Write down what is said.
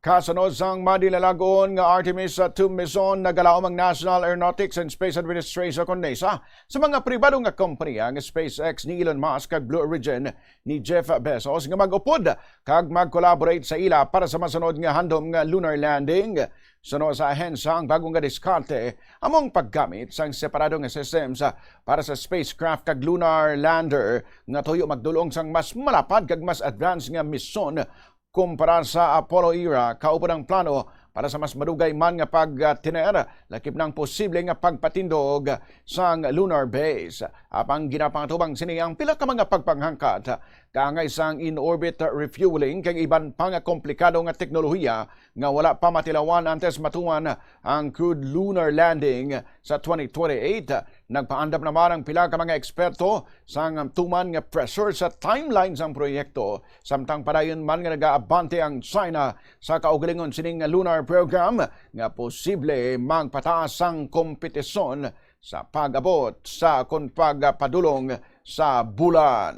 Kasunod sang madilalagon nga Artemis 2 mission nagalaom ang National Aeronautics and Space Administration kon NASA sa mga pribado nga kompanya nga SpaceX ni Elon Musk kag Blue Origin ni Jeff Bezos nga mag-upod kag mag-collaborate sa ila para sa masunod nga handom nga lunar landing. Suno sa ahensya ang bagong nga diskarte among paggamit sang separado nga systems para sa spacecraft kag lunar lander nga tuyo magdulong sang mas malapad kag mas advanced nga misyon kumpara sa Apollo era. Kaupo ng plano para sa mas madugay man nga pagtiner lakip ng posible nga pagpatindog sang lunar base. Apang ginapangtubang sini ang pila ka mga pagpanghangkat kaangay sang in-orbit refueling kag iban pa nga komplikado nga teknolohiya nga wala pa matilawan antes matuman ang crewed lunar landing sa 2028. Nagpaandam naman ang pila ka mga eksperto sang tuman nga pressure sa timeline sang proyekto samtang padayon man nga nagaabante ang China sa kaugalingon sining lunar program nga posible magpataas ang kompetisyon sa pag-abot sa pagpadulong sa bulan.